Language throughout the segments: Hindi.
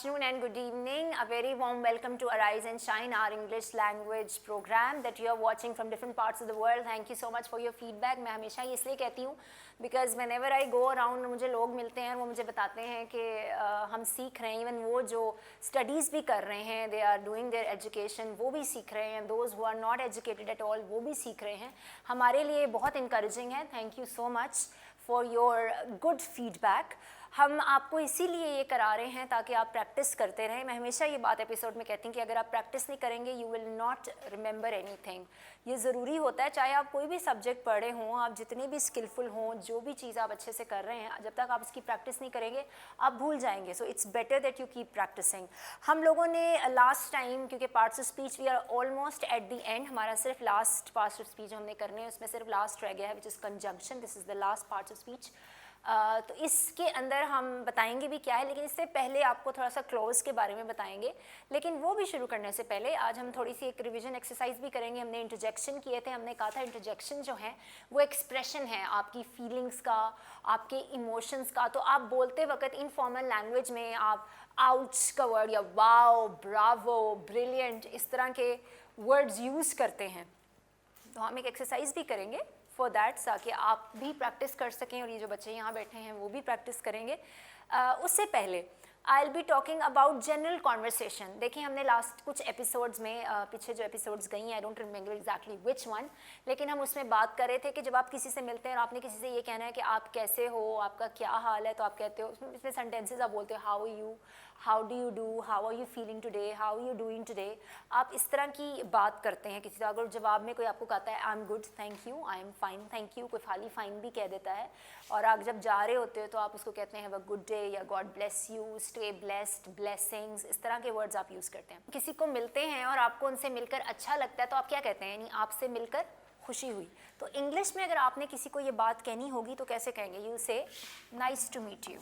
afternoon and good evening. A very warm welcome to Arise and Shine, our English language program that you are watching from different parts of the world. Thank you so much for your feedback. मैं हमेशा ये इसलिए कहती हूँ because whenever I go around मुझे लोग मिलते हैं और वो मुझे बताते हैं कि हम सीख रहे हैं, even वो जो studies भी कर रहे हैं, they are doing their education, वो भी सीख रहे हैं, those who are not educated at all वो भी सीख रहे हैं. हमारे लिए बहुत encouraging है. Thank you so much for your good feedback. हम आपको इसीलिए ये करा रहे हैं ताकि आप प्रैक्टिस करते रहें. मैं हमेशा ये बात एपिसोड में कहती हूँ कि अगर आप प्रैक्टिस नहीं करेंगे you will not remember anything. ये ज़रूरी होता है, चाहे आप कोई भी सब्जेक्ट पढ़े हों, आप जितने भी स्किलफुल हों, जो भी चीज़ आप अच्छे से कर रहे हैं, जब तक आप इसकी प्रैक्टिस नहीं करेंगे आप भूल जाएंगे. So it's better that you keep practising. हम लोगों ने लास्ट टाइम, क्योंकि parts of speech we are almost at the end, हमारा सिर्फ लास्ट पार्ट्स ऑफ स्पीच हमने करने हैं, उसमें सिर्फ लास्ट रह गया है विच is conjunction. This is the last parts of speech. तो इसके अंदर हम बताएंगे भी क्या है, लेकिन इससे पहले आपको थोड़ा सा क्लोज के बारे में बताएंगे. लेकिन वो भी शुरू करने से पहले आज हम थोड़ी सी एक रिवीजन एक्सरसाइज भी करेंगे. हमने इंटरजेक्शन किए थे. हमने कहा था इंटरजेक्शन जो है वो एक्सप्रेशन है आपकी फीलिंग्स का, आपके इमोशंस का. तो आप बोलते वक्त इनफॉर्मल लैंग्वेज में आप आउच का वर्ड या वाओ, ब्रावो, ब्रिलियंट, इस तरह के वर्ड्स यूज़ करते हैं. तो हम एक एक्सरसाइज भी करेंगे फॉर दैट, ताकि आप भी प्रैक्टिस कर सकें और ये जो बच्चे यहाँ बैठे हैं वो भी प्रैक्टिस करेंगे. उससे पहले I will be talking about general conversation. देखिए हमने लास्ट कुछ एपिसोड्स में, पीछे जो एपिसोड्स गई हैं, I don't remember exactly which one, लेकिन हम उसमें बात कर रहे थे कि जब आप किसी से मिलते हैं और आपने किसी से ये कहना है कि आप कैसे हो, आपका क्या हाल है, तो आप कहते हो, उसमें सेंटेंसेज आप बोलते हो how are you, how do you do, how are you feeling today, how are you doing today. आप इस तरह की बात करते हैं किसी से. अगर जवाब में कोई आपको कहता है I am good thank you, I am fine thank you, कोई खाली फाइन भी कह देता है, और आप जब जा रहे होते हो तो आप उसको कहते हैं हैव अ गुड डे या God bless you, stay blessed, blessings, इस तरह के वर्ड्स आप यूज़ करते हैं. किसी को मिलते हैं और आपको उनसे मिलकर अच्छा लगता है तो आप क्या कहते हैं, यानी आपसे मिलकर खुशी हुई. तो इंग्लिश में अगर आपने किसी को ये बात कहनी होगी तो कैसे कहेंगे, यू से नाइस टू मीट यू.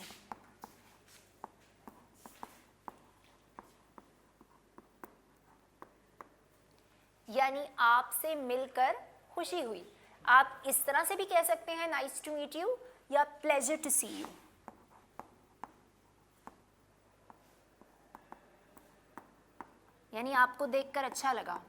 यानी आपसे मिलकर खुशी हुई. आप इस तरह से भी कह सकते हैं नाइस टू मीट यू या प्लेजर टू सी यू. यानी आपको देखकर अच्छा लगा.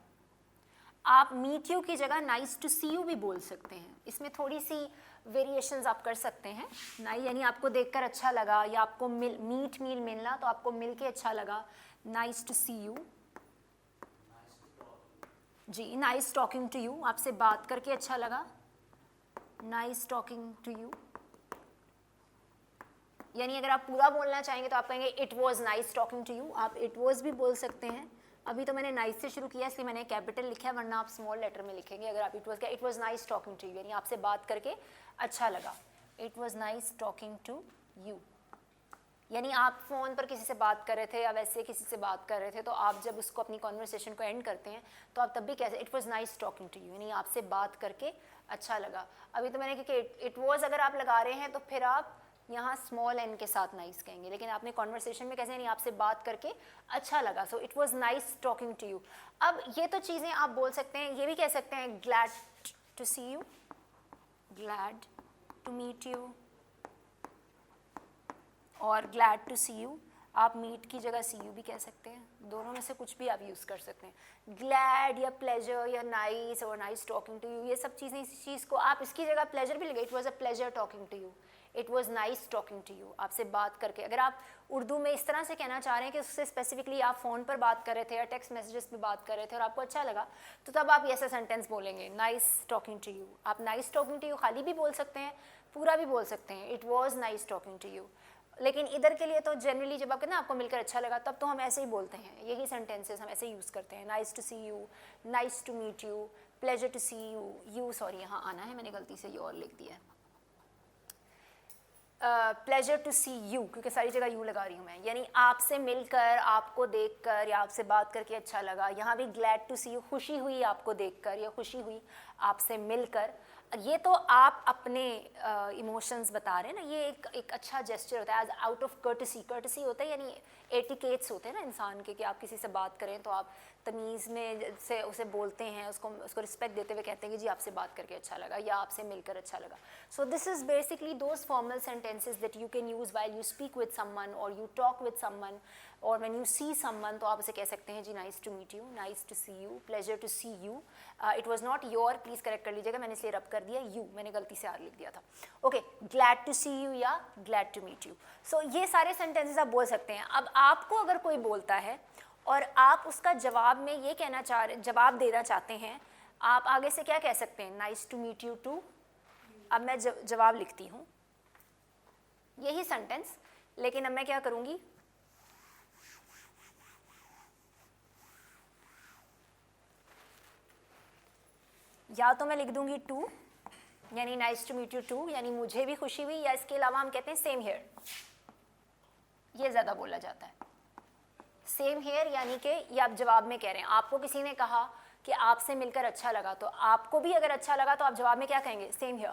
आप मीट यू की जगह नाइस टू सी यू भी बोल सकते हैं. इसमें थोड़ी सी वेरिएशंस आप कर सकते हैं. यानी आपको देखकर अच्छा लगा, या आपको मीट मील मिलना, तो आपको मिल के अच्छा लगा, नाइस टू सी यू. जी, नाइस टॉकिंग टू यू, आपसे बात करके अच्छा लगा, नाइस टॉकिंग टू यू. यानी अगर आप पूरा बोलना चाहेंगे तो आप कहेंगे it was nice talking to you. आप इट वॉज भी बोल सकते हैं. अभी तो मैंने नाइस से शुरू किया इसलिए मैंने कैपिटल लिखा है, वरना आप स्मॉल लेटर में लिखेंगे. अगर आप it was nice talking to you, यानी आपसे बात करके अच्छा लगा, it was nice talking to you. यानी आप फ़ोन पर किसी से बात कर रहे थे या वैसे किसी से बात कर रहे थे, तो आप जब उसको अपनी कॉन्वर्सेशन को एंड करते हैं तो आप तब भी कहते हैं it was nice talking to you, यानी आपसे बात करके अच्छा लगा. अभी तो मैंने क्योंकि इट वॉज अगर आप लगा रहे हैं तो फिर आप यहाँ स्मॉल एन के साथ नाइस कहेंगे, लेकिन आपने कॉन्वर्सेशन में कैसे, यानी आपसे बात करके अच्छा लगा. So it was nice talking to you. अब ये तो चीज़ें आप बोल सकते हैं. ये भी कह सकते हैं glad to see you, glad to meet you, और ग्लैड टू सी यू. आप मीट की जगह सी यू भी कह सकते हैं. दोनों में से कुछ भी आप यूज़ कर सकते हैं. ग्लैड या प्लेजर या नाइस और नाइस टॉकिंग टू यू, ये सब चीज़ें, इस चीज़ को आप इसकी जगह प्लेजर भी लगे, it was a pleasure talking to you, it was nice talking to you, आपसे बात करके. अगर आप उर्दू में इस तरह से कहना चाह रहे हैं कि उससे स्पेसिफिकली आप फ़ोन पर बात कर रहे थे या टेक्स्ट मैसेजेस पे बात कर रहे थे और आपको अच्छा लगा, तो तब आप ऐसा सेंटेंस बोलेंगे नाइस टॉकिंग टू यू. आप नाइस टॉकिंग टू यू खाली भी बोल सकते हैं, पूरा भी बोल सकते हैं, it was nice talking to you. लेकिन इधर के लिए तो जनरली जब आप कहते हैं आपको मिलकर अच्छा लगा, तब तो हम ऐसे ही बोलते हैं. यही सेंटेंसेस हम ऐसे यूज़ करते हैं. Nice to see you, nice to meet you, pleasure to see you. You sorry यहाँ आना है, मैंने गलती से ये और लिख दिया है. प्लेजर टू सी यू, क्योंकि सारी जगह यू लगा रही हूँ मैं. यानी आपसे मिलकर, आपको देखकर या आपसे बात करके अच्छा लगा. यहाँ भी ग्लैड टू सी यू, खुशी हुई आपको देखकर या खुशी हुई आपसे मिलकर. ये तो आप अपने इमोशंस बता रहे हैं ना, ये एक अच्छा जेस्चर होता है as out of courtesy. Courtesy होता है यानी एटिकेट्स होते हैं ना इंसान के, कि आप किसी से बात करें तो आप तमीज़ में से उसे बोलते हैं, उसको रिस्पेक्ट देते हुए कहते हैं कि जी आपसे बात करके अच्छा लगा या आपसे मिलकर अच्छा लगा. So this is basically those formal sentences that you can use while you speak with someone और यू टॉक विद समवन. और व्हेन यू सी समवन तो आप उसे कह सकते हैं जी nice to meet you, nice to see you, pleasure to see you. It was not your, please correct कर लीजिएगा, मैंने इसलिए रब कर दिया यू, मैंने गलती से आर लिख दिया था. Okay, glad to see you या glad to meet you. So ये सारे सेंटेंसेस आप बोल सकते हैं. अब आपको अगर कोई बोलता है और आप उसका जवाब में ये जवाब देना चाहते हैं, आप आगे से क्या कह सकते हैं? Nice to meet you too. अब मैं जवाब लिखती हूँ यही सेंटेंस, लेकिन अब मैं क्या करूँगी, या तो मैं लिख दूंगी टू, यानी nice to meet you too, यानी मुझे भी खुशी हुई, या इसके अलावा हम कहते हैं सेम हेयर. ये ज़्यादा बोला जाता है. सेम हेयर यानी कि ये आप जवाब में कह रहे हैं. आपको किसी ने कहा कि आपसे मिलकर अच्छा लगा, तो आपको भी अगर अच्छा लगा तो आप जवाब में क्या कहेंगे? Same here.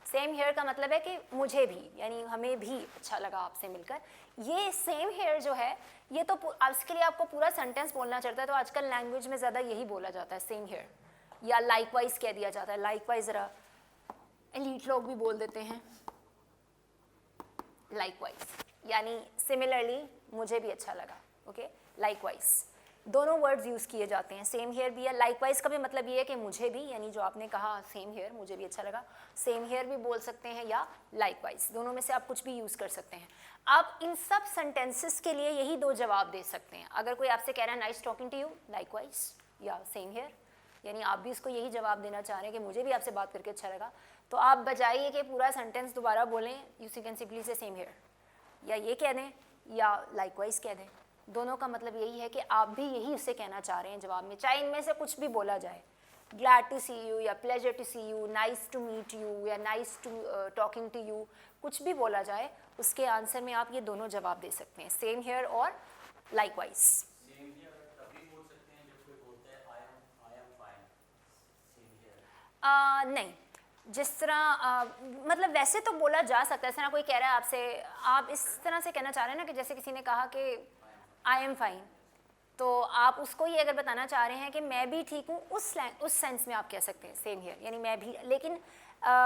सेम हेयर का मतलब है कि मुझे भी, यानी हमें भी अच्छा लगा आपसे मिलकर. ये सेम हेयर जो है, ये तो इसके लिए आपको पूरा सेंटेंस बोलना चलता है, तो आजकल लैंग्वेज में ज़्यादा यही बोला जाता है, सेम हेयर. या लाइकवाइज कह दिया जाता है. लाइकवाइज ज़रा एलीट लोग भी बोल देते हैं लाइकवाइज, यानी सिमिलरली मुझे भी अच्छा लगा. ओके, लाइकवाइज दोनों वर्ड्स यूज़ किए जाते हैं. सेम हेयर भी है, लाइकवाइज का भी मतलब ये है कि मुझे भी, यानी जो आपने कहा सेम हेयर, मुझे भी अच्छा लगा. सेम हेयर भी बोल सकते हैं या लाइकवाइज, दोनों में से आप कुछ भी यूज़ कर सकते हैं. आप इन सब सेंटेंसेस के लिए यही दो जवाब दे सकते हैं. अगर कोई आपसे कह रहा है nice talking to you, likewise या सेम हेयर, यानी आप भी उसको यही जवाब देना चाह रहे हैं कि मुझे भी आपसे बात करके अच्छा लगा, तो आप बजाय कि पूरा सेंटेंस दोबारा बोलें, यू कैन सिंपली से सेम हेयर, या ये कह दें या लाइकवाइज कह दें. दोनों का मतलब यही है कि आप भी यही उससे कहना चाह रहे हैं जवाब में, चाहे इनमें से कुछ भी बोला जाए. ग्लैड टू सी यू या pleasure to see you, nice to meet you या nice to talking to you, कुछ भी बोला जाए उसके आंसर में आप ये दोनों जवाब दे सकते हैं, सेम हेयर और लाइकवाइज. नहीं, जिस तरह मतलब वैसे तो बोला जा सकता है. इस तरह कोई कह रहा है आपसे, आप इस तरह से कहना चाह रहे हैं ना कि जैसे किसी ने कहा कि आई एम फाइन, तो आप उसको ये अगर बताना चाह रहे हैं कि मैं भी ठीक हूँ, उस सेंस में आप कह सकते हैं सेम हियर, यानी मैं भी. लेकिन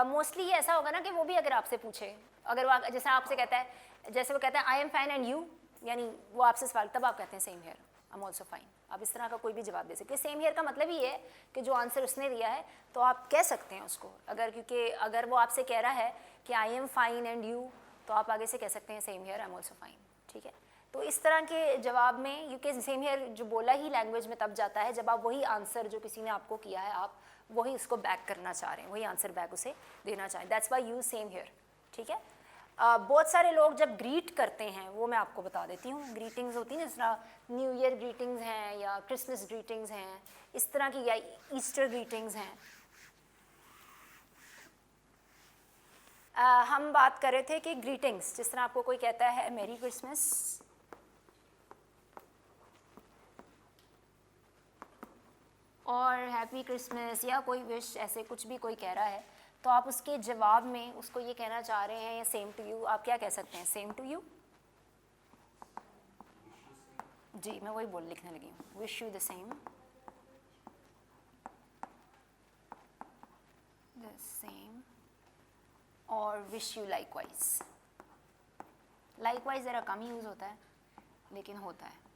मोस्टली ये ऐसा होगा ना कि वो भी अगर आपसे पूछे, अगर वो जैसे आपसे कहता है, जैसे वो कहता है I am fine and you, यानी वो आपसे सवाल, तब आप कहते हैं same here, I am also fine. आप इस तरह का कोई भी जवाब दे सकते हैं. सेम हियर का मतलब ही है कि जो आंसर उसने दिया है तो आप कह सकते हैं उसको, अगर क्योंकि अगर वो आपसे कह रहा है कि I am fine and you, तो आप आगे से कह सकते हैं same here, I am also fine. ठीक है, तो इस तरह के जवाब में यू कैन सेम हियर जो बोला ही लैंग्वेज में तब जाता है जब आप वही आंसर जो किसी ने आपको किया है, आप वही उसको बैक करना चाह रहे हैं, वही आंसर बैक उसे देना चाहें. That's why use same here. ठीक है, बहुत सारे लोग जब ग्रीट करते हैं, वो मैं आपको बता देती हूँ. ग्रीटिंग्स होती हैं, जिस तरह न्यू ईयर ग्रीटिंग्स हैं या क्रिसमस ग्रीटिंग्स हैं, इस तरह की, या ईस्टर ग्रीटिंग्स हैं. हम बात कर रहे थे कि ग्रीटिंग्स, जिस तरह आपको कोई कहता है मेरी क्रिसमस, और हैप्पी क्रिसमस, या कोई विश, ऐसे कुछ भी कोई कह रहा है, तो आप उसके जवाब में उसको ये कहना चाह रहे हैं या सेम टू यू, आप क्या कह सकते हैं? Same to you. जी, मैं वही लिखने लगी हूँ, विश यू द सेम, और विश यू लाइकवाइज. लाइकवाइज ज़रा कम यूज़ होता है, लेकिन होता है.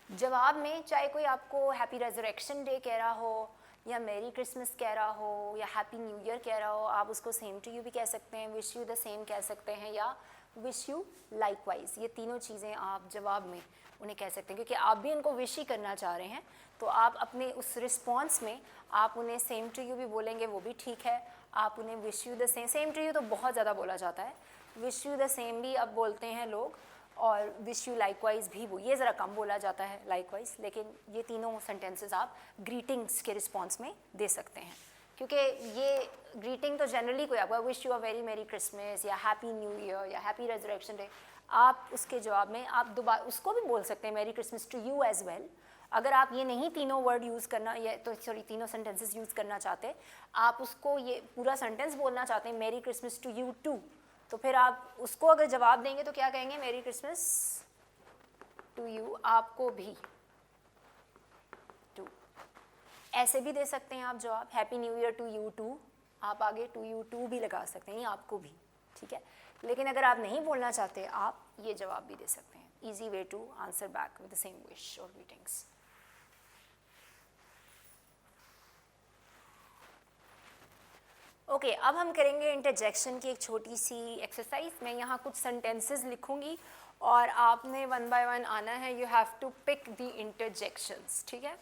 जवाब में चाहे कोई आपको हैप्पी रेजरेक्शन डे कह रहा हो, या मेरी क्रिसमस कह रहा हो, या हैप्पी न्यू ईयर कह रहा हो, आप उसको सेम टू यू भी कह सकते हैं, विश यू द सेम कह सकते हैं, या विश यू लाइकवाइज. ये तीनों चीज़ें आप जवाब में उन्हें कह सकते हैं, क्योंकि आप भी उनको विश ही करना चाह रहे हैं. तो आप अपने उस रिस्पॉन्स में आप उन्हें सेम टू यू भी बोलेंगे, वो भी ठीक है. आप उन्हें wish you the same, same to you तो बहुत ज़्यादा बोला जाता है, विश यू द सेम भी अब बोलते हैं लोग, और विश यू लाइकवाइज भी, वो ये ज़रा कम बोला जाता है लाइकवाइज. लेकिन ये तीनों सेंटेंसेस आप ग्रीटिंग्स के रिस्पॉन्स में दे सकते हैं, क्योंकि ये ग्रीटिंग तो जनरली कोई आपका विश यू अ वेरी मेरी क्रिसमस या हैप्पी न्यू ईयर या हैप्पी रेजरेक्शन डे, आप उसके जवाब में आप दोबारा उसको भी बोल सकते हैं merry Christmas to you as well. अगर आप ये नहीं तीनों वर्ड यूज़ करना, ये तो सॉरी तीनों सेंटेंसेस यूज़ करना चाहते, आप उसको ये पूरा सेंटेंस बोलना चाहते हैं merry Christmas to you to, तो फिर आप उसको अगर जवाब देंगे तो क्या कहेंगे? मेरी क्रिसमस टू यू, आपको भी टू. ऐसे भी दे सकते हैं आप जवाब, happy new year to you too, आप आगे टू यू टू भी लगा सकते हैं, आपको भी. ठीक है, लेकिन अगर आप नहीं बोलना चाहते, आप ये जवाब भी दे सकते हैं. Easy way to answer back with the same wish और ग्रीटिंग्स. ओके, अब हम करेंगे इंटरजेक्शन की एक छोटी सी एक्सरसाइज. मैं यहाँ कुछ सेंटेंसेस लिखूंगी और आपने वन बाय वन आना है. You have to pick the interjections. ठीक है?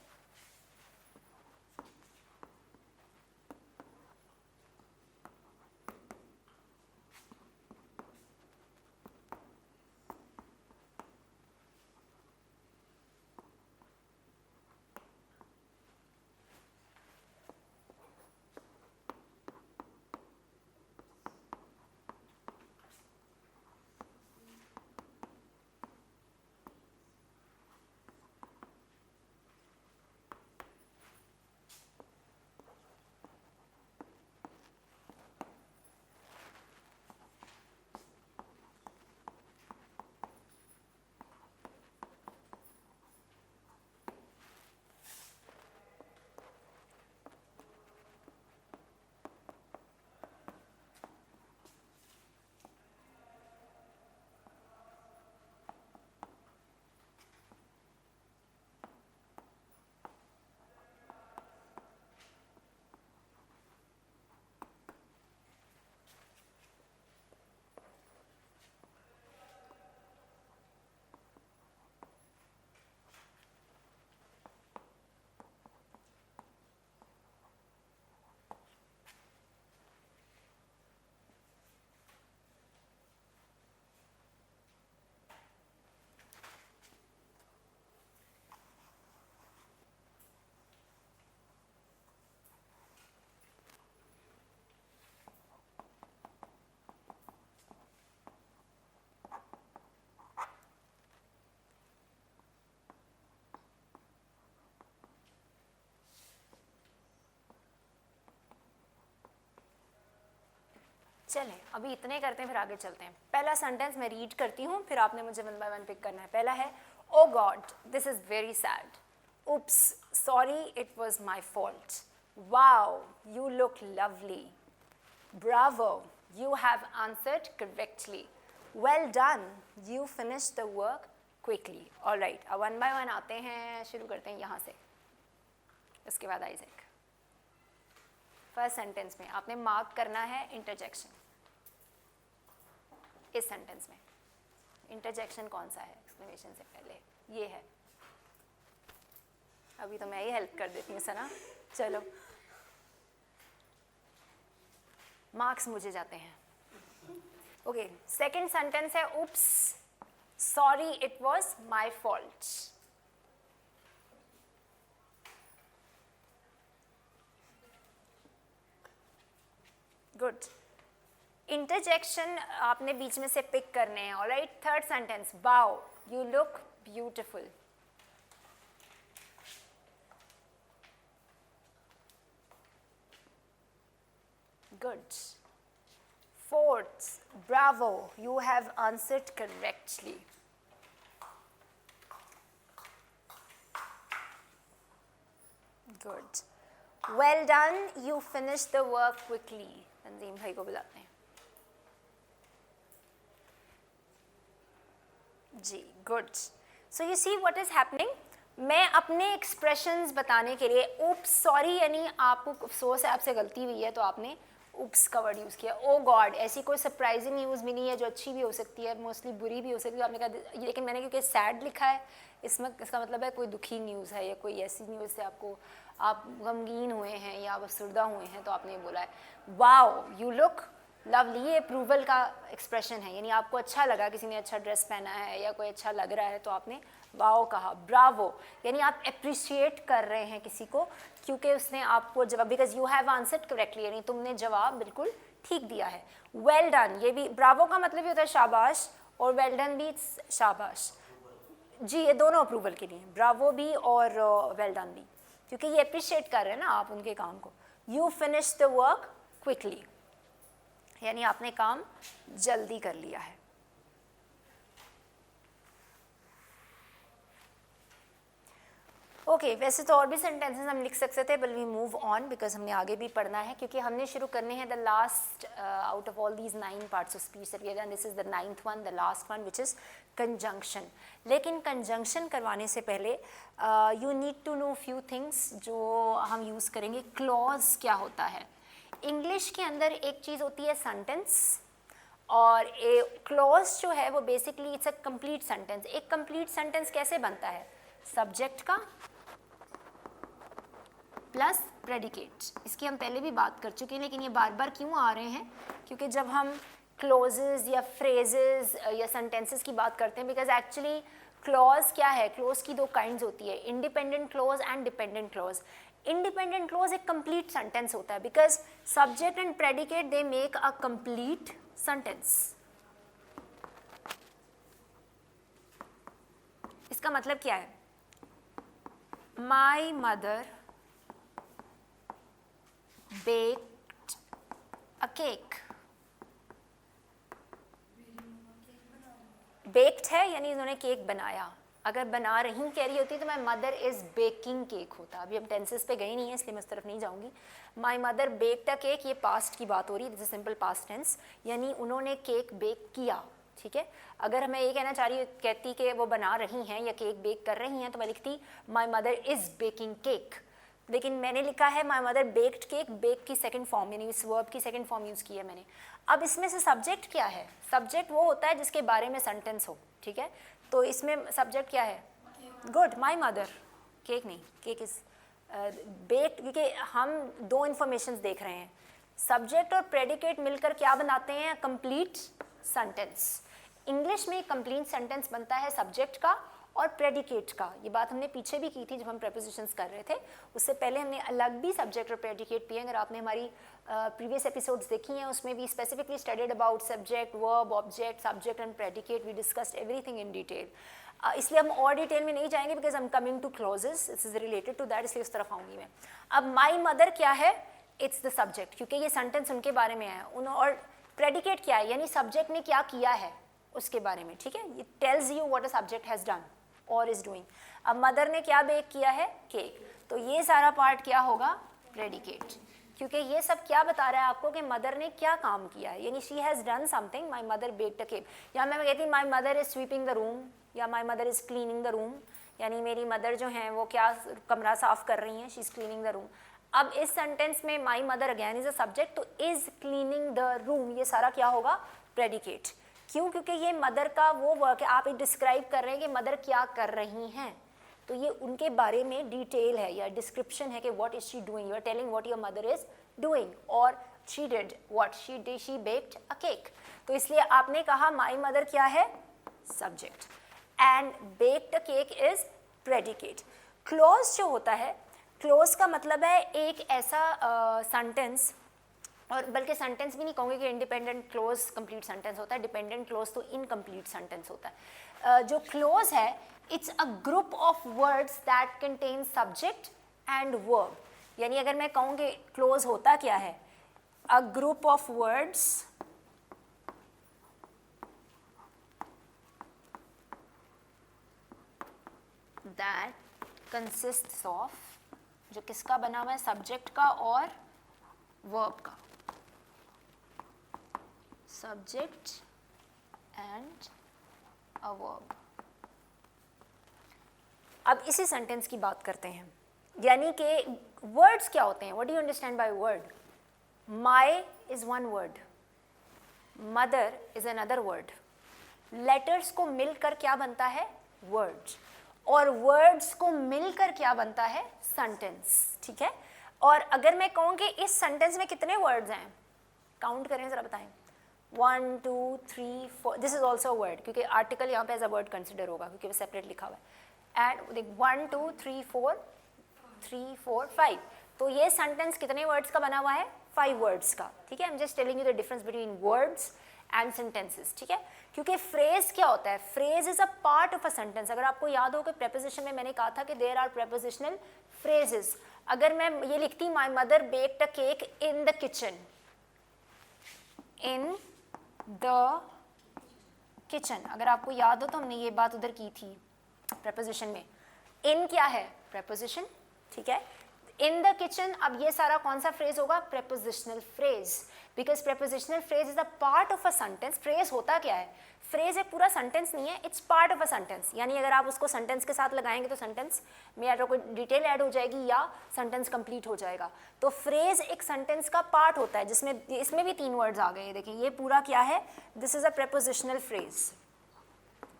चलें, अभी इतने करते हैं, फिर आगे चलते हैं. पहला सेंटेंस मैं रीड करती हूँ, फिर आपने मुझे वन बाय वन पिक करना है. पहला है, oh god, this is very sad. Oops, sorry, it was my fault. Wow, you look lovely. Bravo, you have answered correctly. Well done, you finished the work quickly. All right, अब वन बाय वन आते हैं, शुरू करते हैं यहाँ से. उसके बाद आइजैक. फर्स्ट सेंटेंस में आपने मार्क करना है इंटरजेक्शन. इस सेंटेंस में इंटरजेक्शन कौन सा है एक्सप्लेनेशन से पहले? ये है. अभी तो मैं ही हेल्प कर देती हूँ सना. चलो, मार्क्स मुझे जाते हैं. ओके, सेकंड सेंटेंस है, oops, sorry, it was my fault. Good. Interjection आपने बीच में से पिक करने हैं. Alright. Third sentence, wow, you look beautiful. Good. Fourth, bravo, you have answered correctly. Good. Well done, you finished the work quickly. तंजीम भाई को बुलाते हैं. जी, good. So you see what is happening? मैं अपने एक्सप्रेशंस बताने के लिए, oops, sorry, यानी आपको अफसोस है, आपसे गलती हुई है, तो आपने उप्स का वर्ड यूज़ किया. ओ गॉड, ऐसी कोई सरप्राइजिंग न्यूज़ भी नहीं है जो अच्छी भी हो सकती है, मोस्टली बुरी भी हो सकती है. आपने कहा, लेकिन मैंने क्योंकि सैड लिखा है, इसमें इसका मतलब है कोई दुखी न्यूज़ है या कोई ऐसी न्यूज़ से आपको, आप गमगीन हुए हैं या आप अफसरदा हुए हैं, तो आपने बोला है वाओ, यू लुक लवली. ये अप्रूवल का एक्सप्रेशन है, यानी आपको अच्छा लगा, किसी ने अच्छा ड्रेस पहना है या कोई अच्छा लग रहा है, तो आपने वाओ कहा. ब्रावो, यानी आप अप्रिशिएट कर रहे हैं किसी को क्योंकि उसने आपको जवाब, because you have answered correctly, यानी तुमने जवाब बिल्कुल ठीक दिया है. वेल डन, ये भी ब्रावो का मतलब ही होता है शाबाश, और वेल डन भी शाबाश. जी, ये दोनों अप्रूवल के लिए, ब्रावो भी और वेल डन भी, क्योंकि ये अप्रिशिएट कर रहे हैं ना आप उनके काम को. You finish the work quickly, यानी आपने काम जल्दी कर लिया है. ओके वैसे तो और भी सेंटेंसेस हम लिख सकते थे, but we move on because हमने आगे भी पढ़ना है, क्योंकि हमने शुरू करने हैं the last out of all these 9 parts of speech that we have done, this is the 9th one, the last one, which is conjunction. लेकिन कंजंक्शन करवाने से पहले you need to know few things जो हम यूज़ करेंगे. क्लॉज क्या होता है? इंग्लिश के अंदर एक चीज़ होती है सेंटेंस, और ए क्लॉज जो है वो basically it's a complete sentence. एक कंप्लीट सेंटेंस कैसे बनता है? सब्जेक्ट का प्लस प्रेडिकेट. इसकी हम पहले भी बात कर चुके हैं, लेकिन ये बार बार क्यों आ रहे हैं? क्योंकि जब हम क्लोजेज या फ्रेजेस या सेंटेंसेस की बात करते हैं, बिकॉज एक्चुअली क्लॉज क्या है? क्लॉज की दो काइंड्स होती है, independent clause and dependent clause. Independent clause एक कंप्लीट सेंटेंस होता है, because subject and predicate they make a complete sentence. इसका मतलब क्या है? My mother baked a cake. baked है यानी इन्होंने केक बनाया. अगर बना रही कह रही होती तो माई मदर इज बेकिंग केक होता. अभी हम टेंसेस पे गई नहीं है इसलिए मैं उस तरफ नहीं जाऊंगी. My mother baked a cake, ये पास्ट की बात हो रही है, this is simple past tense, यानी उन्होंने केक बेक किया. ठीक है, अगर मैं ये कहना चाह रही कहती कि वो बना रही हैं या केक बेक कर रही हैं तो मैं लिखती my mother is baking cake. लेकिन मैंने लिखा है my mother baked cake, bake की सेकंड फॉर्म यानी इस वर्ब की सेकंड फॉर्म यूज़ की है मैंने. अब इसमें से सब्जेक्ट क्या है? सब्जेक्ट वो होता है जिसके बारे में सेंटेंस हो. ठीक है, तो इसमें सब्जेक्ट क्या है? Good, my mother. केक नहीं, केक इज बेक्ड, क्योंकि हम दो इन्फॉर्मेशन देख रहे हैं. सब्जेक्ट और प्रेडिकेट मिलकर क्या बनाते हैं? Complete sentence. इंग्लिश में कंप्लीट सेंटेंस बनता है सब्जेक्ट का और प्रेडिकेट का. ये बात हमने पीछे भी की थी जब हम प्रेपोजिशंस कर रहे थे. उससे पहले हमने अलग भी सब्जेक्ट और प्रेडिकेट भी, अगर आपने हमारी प्रीवियस एपिसोड्स देखी हैं उसमें भी specifically studied about subject, verb, object, subject and predicate. We discussed everything in detail. इसलिए हम और डिटेल में नहीं जाएंगे because I am coming to clauses, this is related to that, इसलिए उस तरफ आऊँगी मैं. अब माई मदर क्या है? इट्स द सब्जेक्ट, क्योंकि ये सेंटेंस उनके बारे में है. और प्रेडिकेट क्या है? यानी सब्जेक्ट ने क्या किया है उसके बारे में. ठीक है, it tells you what a subject has done और इज डूइंग. अब मदर ने क्या बेक किया है? केक. तो ये सारा पार्ट क्या होगा? प्रेडिकेट, क्योंकि ये सब क्या बता रहा है आपको कि मदर ने क्या काम किया है, यानी she has done something. My mother baked a cake, या मैं कहती my mother is sweeping the room या my mother is cleaning the room, यानी मेरी मदर जो हैं वो क्या कमरा साफ कर रही हैं, she is cleaning the room. अब इस सेंटेंस में my mother again is a subject, तो इज क्लीनिंग द रूम ये सारा क्या होगा? प्रेडिकेट. क्यों? क्योंकि ये मदर का वो वर्क है, आप डिस्क्राइब कर रहे हैं कि मदर क्या कर रही हैं, तो ये उनके बारे में डिटेल है या डिस्क्रिप्शन है कि what is she doing. You are telling what your mother is doing, और she did what she did, she baked a cake. तो इसलिए आपने कहा माई मदर क्या है? Subject, and baked a cake is predicate. Clause जो होता है, क्लॉज का मतलब है एक ऐसा सेंटेंस, और बल्कि सेंटेंस भी नहीं कहूँगी कि इंडिपेंडेंट क्लोज कंप्लीट सेंटेंस होता है, डिपेंडेंट क्लोज तो इनकम्प्लीट सेंटेंस होता है. जो क्लोज है it's a group of words that contain subject and verb. यानी अगर मैं कहूँ कि क्लोज होता क्या है? अ group of words that consists of, जो किसका बना हुआ है? सब्जेक्ट का और वर्ब का. Subject and a verb. अब इसी सेंटेंस की बात करते हैं, यानी कि वर्ड्स क्या होते हैं? What do you understand by word? My is one word, mother is another word. Letters को मिलकर क्या बनता है? वर्ड्स. और वर्ड्स को मिलकर क्या बनता है? सेंटेंस. ठीक है, और अगर मैं कहूँ कि इस सेंटेंस में कितने वर्ड्स हैं, काउंट करें जरा, बताएं. 1 2 3 4, दिस इज ऑल्सो वर्ड, क्योंकि आर्टिकल यहाँ पे एज अ वर्ड कंसिडर होगा क्योंकि वो सेपरेट लिखा हुआ है. एंड 1 2 3 4 3 4 5, तो ये सेंटेंस कितने वर्ड्स का बना हुआ है? 5 वर्ड्स का. ठीक है, I am just telling you the difference between words and sentences. ठीक है, क्योंकि फ्रेज क्या होता है? Phrase is a part of a sentence. अगर आपको याद हो कि प्रेपोजिशन में मैंने कहा था कि देयर आर प्रेपोजिशनल फ्रेजेस. अगर मैं ये लिखती my mother baked a cake in the kitchen, in the kitchen, अगर आपको याद हो तो हमने ये बात उधर की थी प्रेपोजिशन में. इन क्या है, preposition, ठीक है. In the kitchen, अब ये सारा कौन सा phrase होगा, prepositional phrase, because prepositional phrase is a part of a sentence. phrase होता क्या है, phrase एक पूरा sentence नहीं है, it's part of a sentence. यानी अगर आप उसको sentence के साथ लगाएंगे तो sentence में या तो कोई डिटेल ऐड हो जाएगी या sentence complete हो जाएगा. तो phrase एक sentence का part होता है, जिसमें इसमें भी 3 words आ गए. देखिए ये पूरा क्या है, this is a prepositional phrase.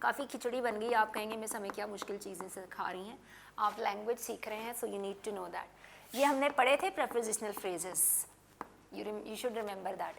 काफ़ी खिचड़ी बन गई, आप कहेंगे मिस हमें क्या मुश्किल चीज़ें सिखा रही हैं, आप लैंग्वेज सीख रहे हैं, so you need to know that. ये हमने पढ़े थे prepositional phrases, you should remember that.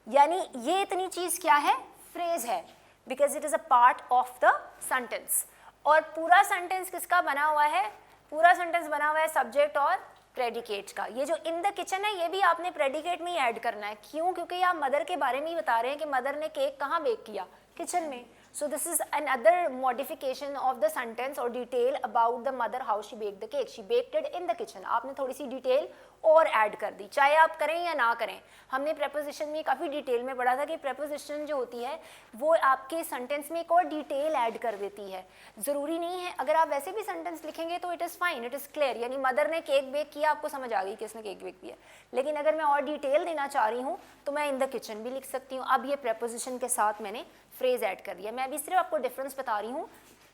यानी ये इतनी चीज़ क्या है, phrase है, because it is a part of the sentence. और पूरा sentence किसका बना हुआ है, पूरा sentence बना हुआ है subject और predicate का. ये जो in the kitchen है, ये भी आपने predicate में ही ऐड करना है. क्यों, क्योंकि आप मदर के बारे में ही बता रहे हैं कि मदर ने केक कहाँ बेक किया, किचन में. So this is another modification of the sentence or detail about the mother how she baked the cake. She baked it in the kitchen. आपने थोड़ी सी डिटेल और ऐड कर दी, चाहे आप करें या ना करें. हमने preposition में काफ़ी डिटेल में पढ़ा था कि preposition जो होती है वो आपके सेंटेंस में एक और डिटेल ऐड कर देती है. ज़रूरी नहीं है, अगर आप वैसे भी सेंटेंस लिखेंगे तो it is fine, it is clear. यानी मदर ने केक बेक किया, आपको समझ आ गई कि इसने केक बेक किया. लेकिन अगर मैं और डिटेल देना चाह रही हूँ तो मैं इन द किचन भी लिख सकती हूँ. अब ये preposition के साथ मैंने फ्रेज ऐड कर दिया. मैं अभी सिर्फ आपको डिफरेंस बता रही हूँ.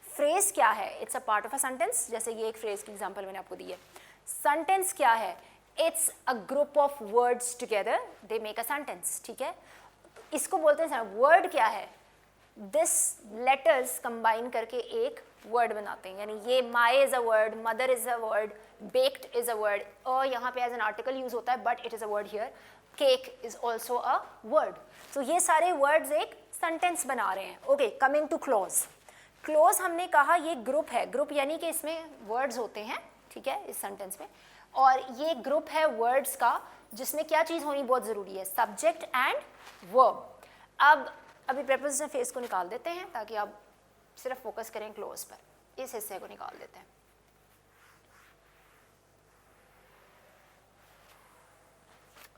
फ्रेज क्या है, it's a part of a sentence. जैसे ये एक फ्रेज की एग्जांपल मैंने आपको दी है. सेंटेंस क्या है, it's a group of words together they make a sentence. ठीक है, इसको बोलते हैं. वर्ड क्या है, दिस लेटर्स कंबाइन करके एक वर्ड बनाते हैं. यानी ये my is a word, mother is a word, baked is a word, और यहाँ पे एज एन आर्टिकल यूज होता है, but it is a word here. Cake is also a word. तो ये सारे वर्ड्स एक सेंटेंस बना रहे हैं. Okay, coming to clause. Clause हमने कहा ये ग्रुप है. ग्रुप यानी कि इसमें वर्ड्स होते हैं, ठीक है, इस सेंटेंस में. और ये ग्रुप है वर्ड्स का जिसमें क्या चीज़ होनी बहुत ज़रूरी है, सब्जेक्ट एंड वर्ब. अब अभी प्रीपोजिशन फेस को निकाल देते हैं ताकि आप सिर्फ फोकस करें क्लोज पर. इस हिस्से को निकाल देते हैं.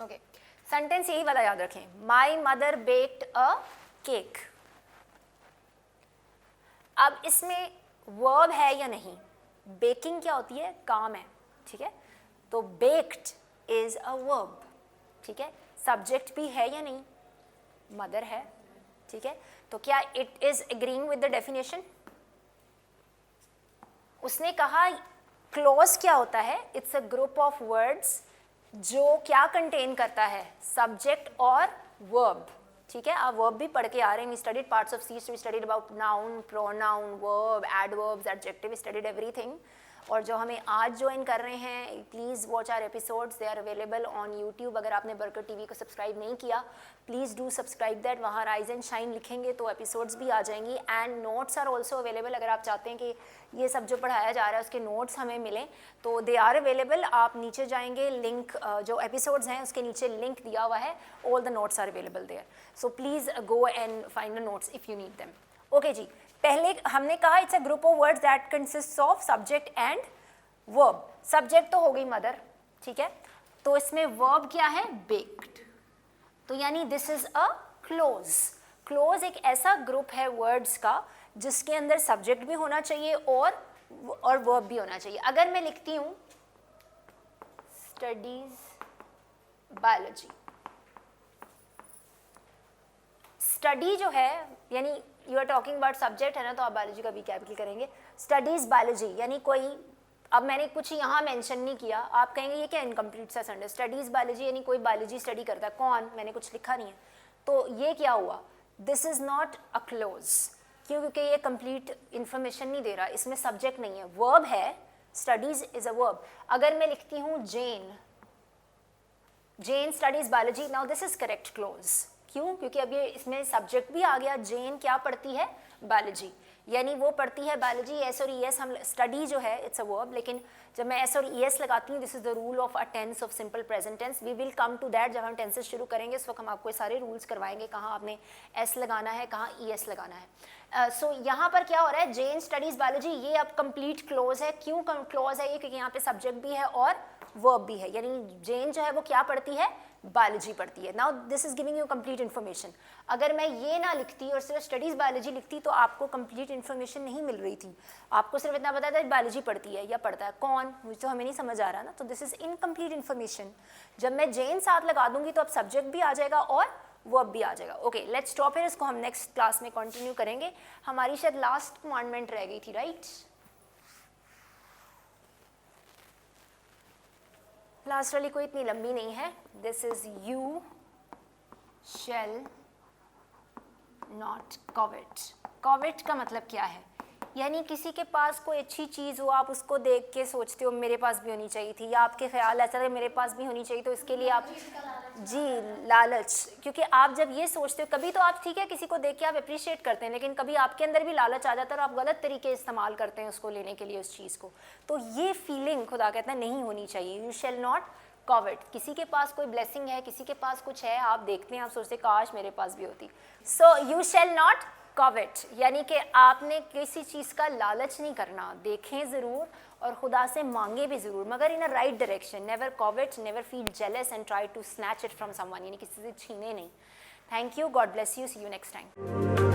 ओके, सेंटेंस यही वाला याद रखें, माई मदर बेक्ड अ केक. अब इसमें वर्ब है या नहीं, बेकिंग क्या होती है, काम है. ठीक है, तो बेक्ड इज अ वर्ब. ठीक है, सब्जेक्ट भी है या नहीं, मदर है. ठीक है, तो क्या it is agreeing with the definition. उसने कहा क्लोज क्या होता है, it's a group of words जो क्या कंटेन करता है, सब्जेक्ट और वर्ब. ठीक है, आप वर्ब भी पढ़ के आ रहे हैं. We studied parts of speech, we studied about noun, pronoun, verb, adverbs, adjective, studied everything. और जो हमें आज ज्वाइन कर रहे हैं, please watch our episodes, they are available on YouTube. अगर आपने बरकत टीवी को सब्सक्राइब नहीं किया, प्लीज़ डू सब्सक्राइब दैट. वहाँ राइज एंड शाइन लिखेंगे तो एपिसोड्स भी आ जाएंगी. And notes are also available. अगर आप चाहते हैं कि ये सब जो पढ़ाया जा रहा है उसके नोट्स हमें मिलें तो दे आर अवेलेबल. आप नीचे जाएंगे, लिंक जो एपिसोड्स हैं उसके नीचे लिंक दिया हुआ है. All the notes are available there, so please go and find the notes if you need them. Okay जी, पहले हमने कहा it's a group of words that consist of subject and verb. Subject तो हो गई मदर. ठीक है, तो इसमें वर्ब क्या है, बेक्ड. तो यानी this is a close. Close एक ऐसा ग्रुप है वर्ड्स का जिसके अंदर सब्जेक्ट भी होना चाहिए और वर्ब भी होना चाहिए. अगर मैं लिखती हूं स्टडीज बायोलॉजी, स्टडी जो है यानी you are talking about subject है ना, तो आप बायोलॉजी का भी कैपिटल करेंगे. स्टडीज बायोलॉजी यानी कोई, अब मैंने कुछ यहाँ मेंशन नहीं किया, आप कहेंगे ये क्या इनकम्प्लीट सा सेंटेंस. स्टडीज़ बायोलॉजी यानी कोई बायोलॉजी स्टडी करता है, कौन, मैंने कुछ लिखा नहीं है. तो ये क्या हुआ, this is not a close. क्यों, क्योंकि ये कंप्लीट इन्फॉर्मेशन नहीं दे रहा, इसमें सब्जेक्ट नहीं है. वर्ब है, स्टडीज़ इज़ अ वर्ब. अगर मैं लिखती हूँ Jane, Jane studies biology, now this is correct clause. क्यों, क्योंकि अब ये इसमें सब्जेक्ट भी आ गया. जेन क्या पढ़ती है, बायोलॉजी, यानी वो पढ़ती है बायोलॉजी. एस और ई एस, हम स्टडी जो है इट्स अ वर्ब, लेकिन जब मैं एस और ई एस लगाती हूँ, this is the rule of a tense of simple present tense. We will come to that जब हम टेंसेस शुरू करेंगे. इस वक्त हम आपको सारे रूल्स करवाएंगे, कहाँ आपने एस लगाना है, कहाँ ई एस लगाना है. सो यहाँ पर क्या हो रहा है, जेन स्टडीज बायोलॉजी, ये अब कंप्लीट क्लोज है। क्यों क्लोज है ये? क्योंकि यहाँ पे सब्जेक्ट भी है और वर्ब भी है, यानी जेन जो है वो क्या पढ़ती है, बायोलॉजी पढ़ती है। Now this is giving you complete information. अगर मैं ये ना लिखती और सिर्फ स्टडीज बायोलॉजी लिखती तो आपको कंप्लीट इन्फॉर्मेशन नहीं मिल रही थी। आपको सिर्फ इतना पता था बायोलॉजी पढ़ती है या पढ़ता है कौन, मुझे तो हमें नहीं समझ आ रहा ना, तो दिस इज इनकम्प्लीट इन्फॉर्मेशन। जब मैं जेन साथ लगा दूंगी तो अब सब्जेक्ट भी आ जाएगा और वर्ब भी आ जाएगा। ओके, लेट्स स्टॉप हियर, इसको हम नेक्स्ट क्लास में कंटिन्यू करेंगे। हमारी शायद लास्ट कमांडमेंट रह गई थी, राइट? लास्ट वाली कोई इतनी लंबी नहीं है। This is you shall not covet. Covet का मतलब क्या है? यानी किसी के पास कोई अच्छी चीज़ हो, आप उसको देख के सोचते हो मेरे पास भी होनी चाहिए थी, या आपके ख्याल ऐसा है मेरे पास भी होनी चाहिए, तो इसके लिए आप जी लालच, क्योंकि आप जब ये सोचते हो, कभी तो आप ठीक है किसी को देख के आप अप्रिशिएट करते हैं, लेकिन कभी आपके अंदर भी लालच आ जाता है और आप गलत तरीके इस्तेमाल करते हैं उसको लेने के लिए, उस चीज़ को। तो ये फीलिंग खुदा कहता है नहीं होनी चाहिए। You shall not covet. किसी के पास कोई ब्लेसिंग है, किसी के पास कुछ है, आप देखते हैं, आप सोचते काश मेरे पास भी होती। सो यू शैल नॉट कॉवेट, यानी कि आपने किसी चीज़ का लालच नहीं करना, देखें ज़रूर और खुदा से मांगे भी ज़रूर, मगर in a right direction. Never covet, never feel jealous and try to snatch it from someone, यानी किसी से छीने नहीं। Thank you, god bless you, see you next time.